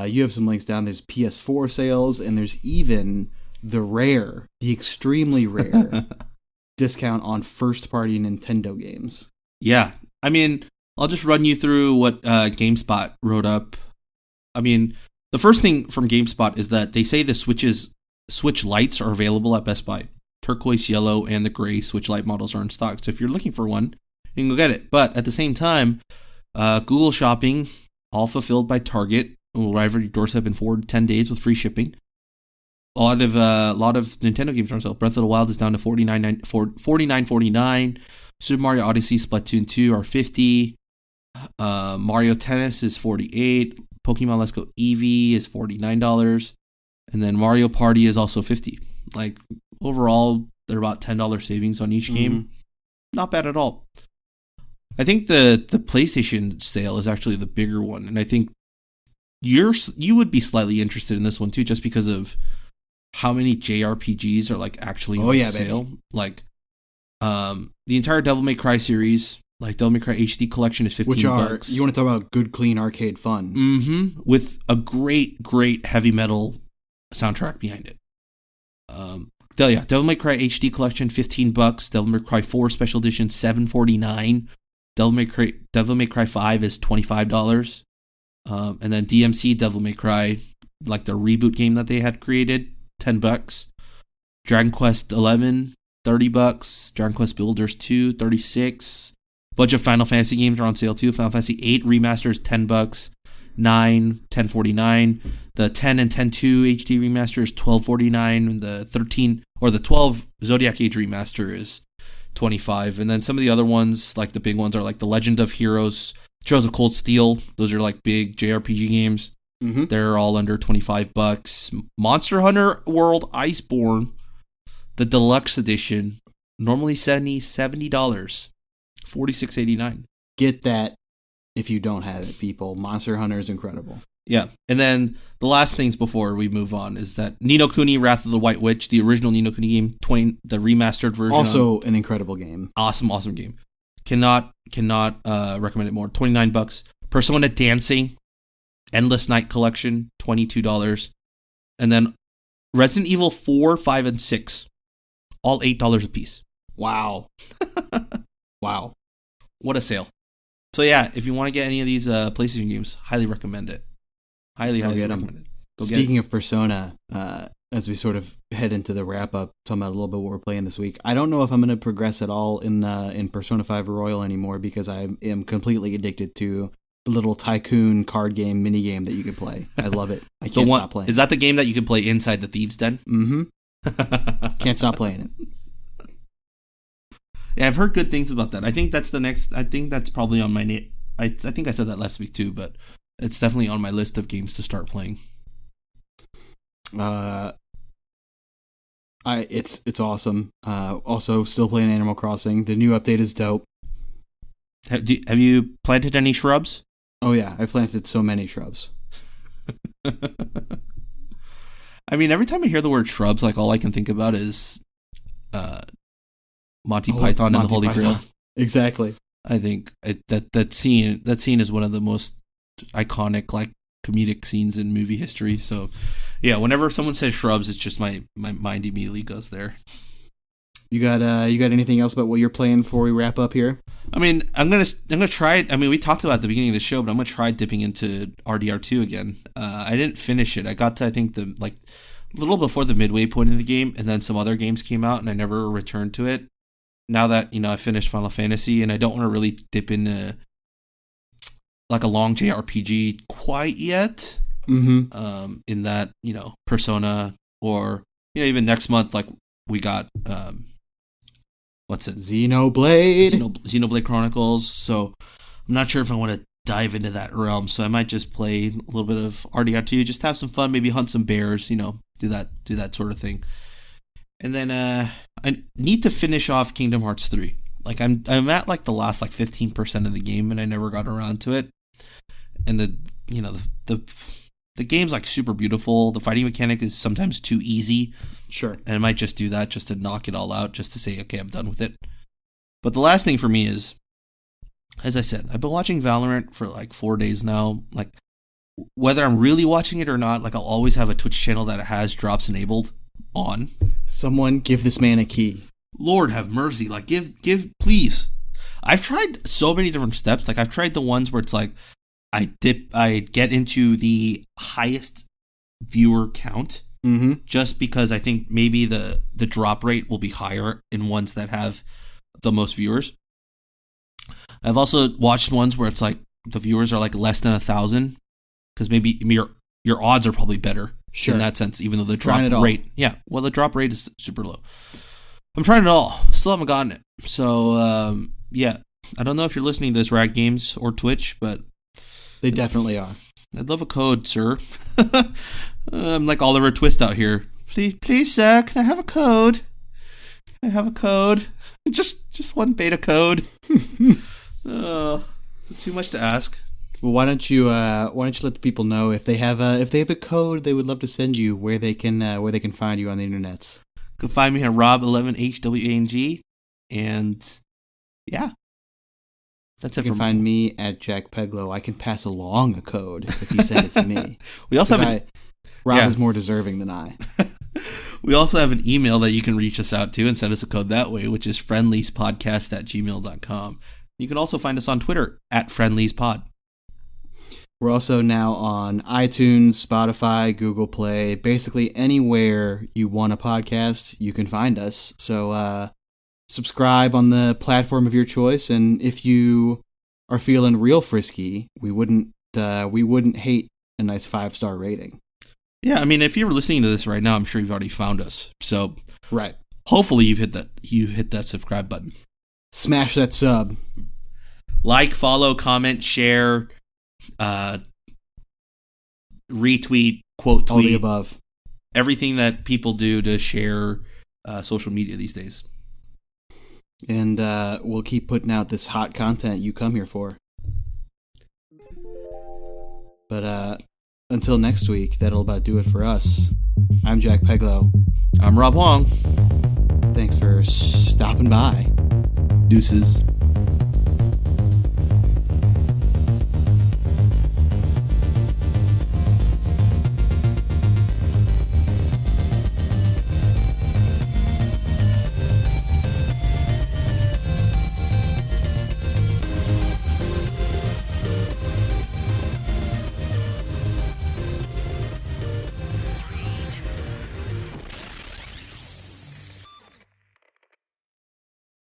You have some links down. There's PS4 sales, and there's even the extremely rare discount on first-party Nintendo games. Yeah. I mean, I'll just run you through what GameSpot wrote up. I mean, the first thing from GameSpot is that they say the Switch Lights are available at Best Buy. Turquoise yellow and the gray Switch Lite models are in stock. So if you're looking for one, you can go get it. But at the same time, Google Shopping, all fulfilled by Target, will arrive at your doorstep in 4 to 10 days with free shipping. A lot of Nintendo games are on sale. Breath of the Wild is down to $49.49. Super Mario Odyssey, Splatoon 2 are $50. Mario Tennis is $48. Pokemon Let's Go Eevee is $49. And then Mario Party is also $50. Like, overall, they're about $10 savings on each game. Not bad at all. I think the PlayStation sale is actually the bigger one, and I think you would be slightly interested in this one too, just because of how many JRPGs are like actually on sale. Baby. Like, the entire Devil May Cry series, like Devil May Cry HD collection, is $15. Which are, you want to talk about good, clean arcade fun? Mm-hmm. With a great heavy metal soundtrack behind it. Devil May Cry HD collection, $15. Devil May Cry 4 special edition, $7.49. Devil May Cry 5 is $25. And then DMC Devil May Cry, like the reboot game that they had created, $10. Dragon Quest 11, $30. Dragon Quest Builders 2, $36. Bunch of Final Fantasy games are on sale too. Final Fantasy 8 remasters, $10. 9, $10.49. The 10 and 10.2 HD remaster is $12.49. The 13 or the 12 Zodiac Age remaster is $25. And then some of the other ones, like the big ones, are like the Legend of Heroes, Trails of Cold Steel. Those are like big JRPG games. Mm-hmm. They're all under $25. Monster Hunter World Iceborne, the deluxe edition, normally $70, $46.89. Get that if you don't have it, people. Monster Hunter is incredible. Yeah. And then the last things before we move on is that Ni no Kuni Wrath of the White Witch, the original Ni no Kuni game, the remastered version. Also an incredible game. Awesome game. Cannot recommend it more. $29. Persona Dancing, Endless Night Collection, $22. And then Resident Evil 4, 5, and 6, all $8 a piece. Wow. Wow. What a sale. So yeah, if you want to get any of these PlayStation games, highly recommend it. Highly recommend it. Speaking of Persona, as we sort of head into the wrap up, talking about a little bit what we're playing this week, I don't know if I'm going to progress at all in Persona 5 Royal anymore because I am completely addicted to the little tycoon card game mini game that you can play. I love it. I can't stop playing. Is that the game that you can play inside the Thieves' Den? Mm-hmm. Can't stop playing it. Yeah, I've heard good things about that. I think that's the next. I think that's probably on my. I think I said that last week too, but it's definitely on my list of games to start playing. It's awesome. Also, still playing Animal Crossing. The new update is dope. Have you planted any shrubs? Oh yeah, I've planted so many shrubs. I mean, every time I hear the word shrubs, like all I can think about is Monty Python and the Holy Grail. Exactly. I think that scene is one of the most iconic, like, comedic scenes in movie history. So, yeah, whenever someone says shrubs, it's just my mind immediately goes there. You got anything else about what you're playing before we wrap up here? I mean, I'm gonna try it. I mean, we talked about it at the beginning of the show, but I'm gonna try dipping into RDR2 again. I didn't finish it. I got to, I think, a little before the midway point of the game, and then some other games came out, and I never returned to it. Now that, I finished Final Fantasy, and I don't want to really dip into like a long JRPG quite yet. Mm-hmm. In that, Persona, or even next month, like we got what's it? Xenoblade Xenoblade Chronicles. So I'm not sure if I want to dive into that realm. So I might just play a little bit of RDR2, just have some fun, maybe hunt some bears, do that sort of thing. And then I need to finish off Kingdom Hearts 3. Like I'm at like the last like 15% of the game, and I never got around to it. And the game's like super beautiful. The fighting mechanic is sometimes too easy. Sure. And I might just do that just to knock it all out, just to say, okay, I'm done with it. But the last thing for me is, as I said, I've been watching Valorant for like 4 days now. Like, whether I'm really watching it or not, like I'll always have a Twitch channel that has drops enabled on. Someone give this man a key. Lord have mercy. Like, give, please. I've tried so many different steps. Like, I've tried the ones where it's like, I get into the highest viewer count, just because I think maybe the drop rate will be higher in ones that have the most viewers. I've also watched ones where it's like the viewers are like less than 1,000, because maybe your odds are probably better in that sense, even though the drop rate, the drop rate is super low. I'm trying it all, still haven't gotten it. So I don't know if you're listening to this, Rag Games or Twitch, but they definitely are. I'd love a code, sir. I'm like Oliver Twist out here. Please, sir, can I have a code? Can I have a code? Just one beta code. Too much to ask. Well, why don't you let the people know if they have a code they would love to send you, where they can find you on the internets. You can find me at Rob11HWANG, and yeah. That's it. You can find me at Jack Peglow. I can pass along a code if you send it to me. We also have Rob is more deserving than I. We also have an email that you can reach us out to and send us a code that way, which is friendliespodcast@gmail.com. You can also find us on Twitter at friendliespod. We're also now on iTunes, Spotify, Google Play, basically anywhere you want a podcast, you can find us. So subscribe on the platform of your choice, and if you are feeling real frisky, we wouldn't hate a nice 5-star rating. Yeah, I mean, if you're listening to this right now, I'm sure you've already found us. So right, hopefully you hit that subscribe button. Smash that sub. Like, follow, comment, share, retweet, quote tweet, all the above. Everything that people do to share social media these days. And we'll keep putting out this hot content you come here for. But until next week, that'll about do it for us. I'm Jack Peglow. I'm Rob Wong. Thanks for stopping by. Deuces.